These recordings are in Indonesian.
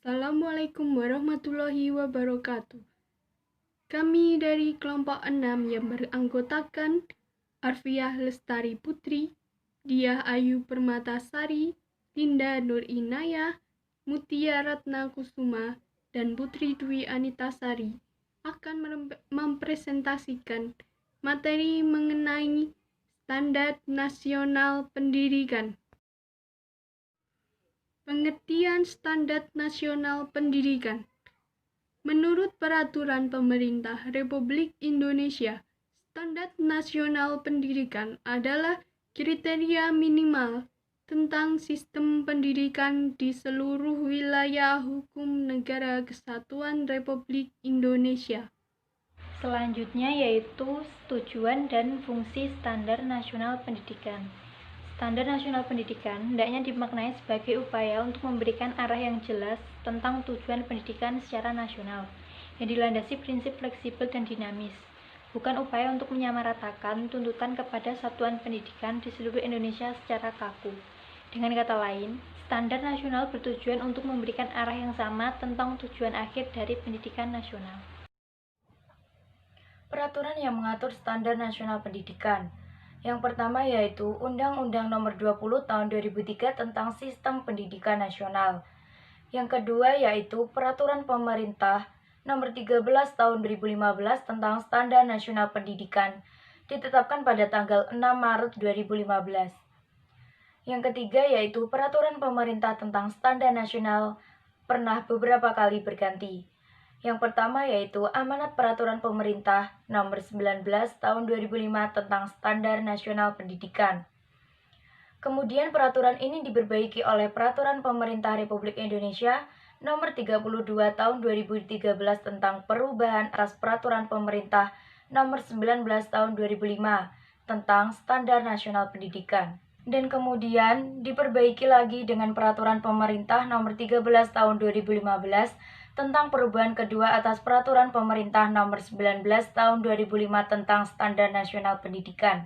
Assalamualaikum warahmatullahi wabarakatuh. Kami dari kelompok 6 yang beranggotakan Arfiah Lestari Putri, Diah Ayu Permatasari, Linda Nur Inayah, Mutia Ratna Kusuma, dan Putri Dwi Anitasari akan mempresentasikan materi mengenai Standar Nasional Pendidikan. Pengertian Standar Nasional Pendidikan. Menurut Peraturan Pemerintah Republik Indonesia, Standar Nasional Pendidikan adalah kriteria minimal tentang sistem pendidikan di seluruh wilayah hukum Negara Kesatuan Republik Indonesia. Selanjutnya yaitu tujuan dan fungsi Standar Nasional Pendidikan. Standar Nasional Pendidikan hendaknya dimaknai sebagai upaya untuk memberikan arah yang jelas tentang tujuan pendidikan secara nasional, yang dilandasi prinsip fleksibel dan dinamis, bukan upaya untuk menyamaratakan tuntutan kepada satuan pendidikan di seluruh Indonesia secara kaku. Dengan kata lain, standar nasional bertujuan untuk memberikan arah yang sama tentang tujuan akhir dari pendidikan nasional. Peraturan yang mengatur Standar Nasional Pendidikan. Yang pertama yaitu Undang-Undang Nomor 20 Tahun 2003 tentang Sistem Pendidikan Nasional. Yang kedua yaitu Peraturan Pemerintah Nomor 13 Tahun 2015 tentang Standar Nasional Pendidikan, ditetapkan pada tanggal 6 Maret 2015. Yang ketiga yaitu Peraturan Pemerintah tentang Standar Nasional pernah beberapa kali berganti. Yang pertama yaitu Amanat Peraturan Pemerintah Nomor 19 Tahun 2005 tentang Standar Nasional Pendidikan. Kemudian peraturan ini diperbaiki oleh Peraturan Pemerintah Republik Indonesia Nomor 32 Tahun 2013 tentang perubahan atas Peraturan Pemerintah Nomor 19 Tahun 2005 tentang Standar Nasional Pendidikan. Dan kemudian diperbaiki lagi dengan Peraturan Pemerintah Nomor 13 Tahun 2015 tentang perubahan kedua atas Peraturan Pemerintah Nomor 19 Tahun 2005 tentang Standar Nasional Pendidikan.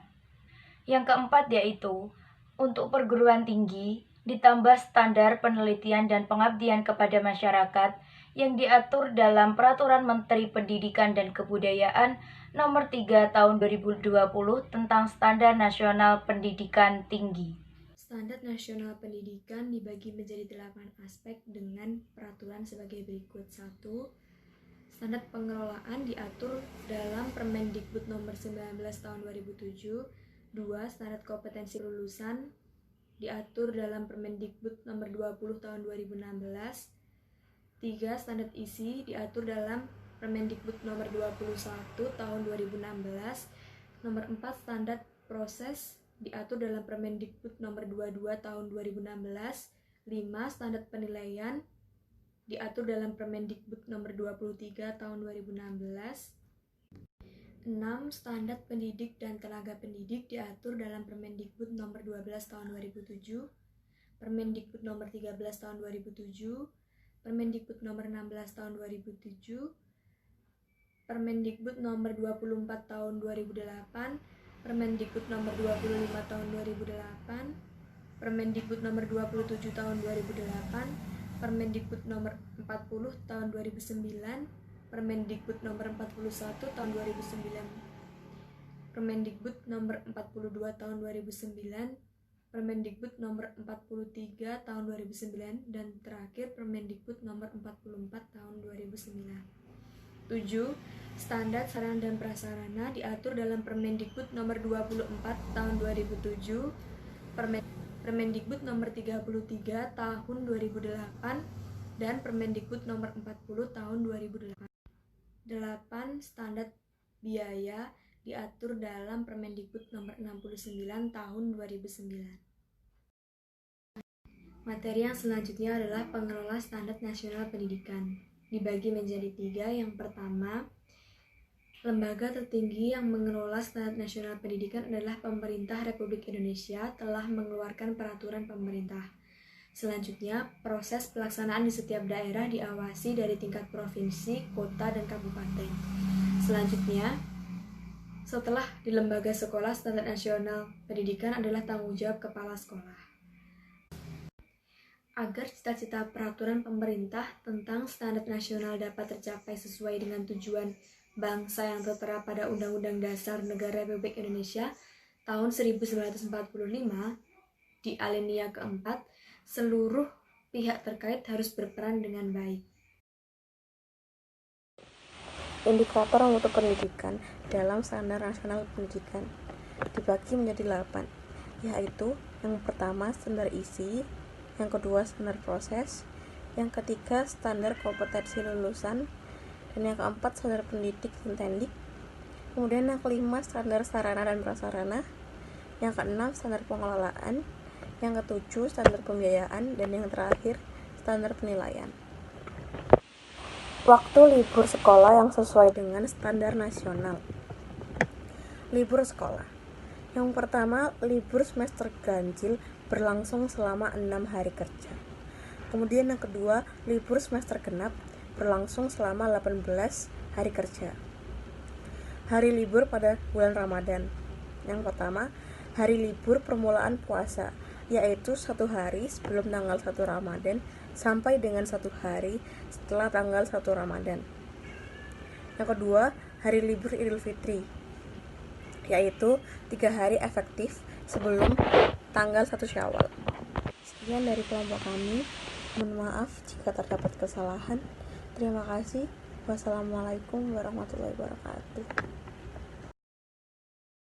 Yang keempat yaitu, untuk perguruan tinggi, ditambah standar penelitian dan pengabdian kepada masyarakat yang diatur dalam Peraturan Menteri Pendidikan dan Kebudayaan Nomor 3 Tahun 2020 tentang Standar Nasional Pendidikan Tinggi. Standar Nasional Pendidikan dibagi menjadi 8 aspek dengan peraturan sebagai berikut. 1. Standar pengelolaan diatur dalam Permendikbud Nomor 19 Tahun 2007. 2. Standar kompetensi lulusan diatur dalam Permendikbud Nomor 20 Tahun 2016. 3. Standar isi diatur dalam Permendikbud Nomor 21 Tahun 2016. Nomor 4. Standar proses diatur dalam Permendikbud Nomor 22 Tahun 2016. 5. Standar penilaian diatur dalam Permendikbud Nomor 23 Tahun 2016. 6. Standar pendidik dan tenaga pendidik diatur dalam Permendikbud Nomor 12 Tahun 2007, Permendikbud Nomor 13 Tahun 2007, Permendikbud Nomor 16 Tahun 2007, Permendikbud Nomor 24 Tahun 2008, Permendikbud Nomor 25 Tahun 2008, Permendikbud Nomor 27 Tahun 2008, Permendikbud Nomor 40 Tahun 2009, Permendikbud Nomor 41 Tahun 2009, Permendikbud Nomor 42 Tahun 2009, Permendikbud Nomor 43 Tahun 2009, dan terakhir Permendikbud Nomor 44 Tahun 2009. 7. Standar sarana dan prasarana diatur dalam Permendikbud Nomor 24 Tahun 2007, Permendikbud Nomor 33 Tahun 2008, dan Permendikbud Nomor 40 Tahun 2008. 8. Standar biaya diatur dalam Permendikbud Nomor 69 Tahun 2009. Materi yang selanjutnya adalah pengelola Standar Nasional Pendidikan. Dibagi menjadi 3. Yang pertama, lembaga tertinggi yang mengelola Standar Nasional Pendidikan adalah Pemerintah Republik Indonesia telah mengeluarkan peraturan pemerintah. Selanjutnya, proses pelaksanaan di setiap daerah diawasi dari tingkat provinsi, kota, dan kabupaten. Selanjutnya, setelah di lembaga sekolah, Standar Nasional Pendidikan adalah tanggung jawab kepala sekolah. Agar cita-cita peraturan pemerintah tentang standar nasional dapat tercapai sesuai dengan tujuan bangsa yang tertera pada Undang-Undang Dasar Negara Republik Indonesia tahun 1945 di alinea keempat, seluruh pihak terkait harus berperan dengan baik. Indikator mutu pendidikan dalam standar nasional pendidikan dibagi menjadi 8, yaitu yang pertama standar isi, yang kedua standar proses, yang ketiga standar kompetensi lulusan, dan yang keempat standar pendidik dan tendik. Kemudian yang kelima standar sarana dan prasarana, yang keenam standar pengelolaan, yang ketujuh standar pembiayaan, dan yang terakhir standar penilaian. Waktu libur sekolah yang sesuai dengan standar nasional. Libur sekolah. Yang pertama, libur semester ganjil berlangsung selama 6 hari kerja. Kemudian yang kedua, libur semester genap berlangsung selama 18 hari kerja. Hari libur pada bulan Ramadan. Yang pertama, hari libur permulaan puasa, yaitu 1 hari sebelum tanggal 1 Ramadan sampai dengan 1 hari setelah tanggal 1 Ramadan. Yang kedua, hari libur Idul Fitri, yaitu 3 hari efektif sebelum tanggal 1 Syawal. Sekian dari kelompok kami. Mohon maaf jika terdapat kesalahan. Terima kasih. Wassalamualaikum warahmatullahi wabarakatuh.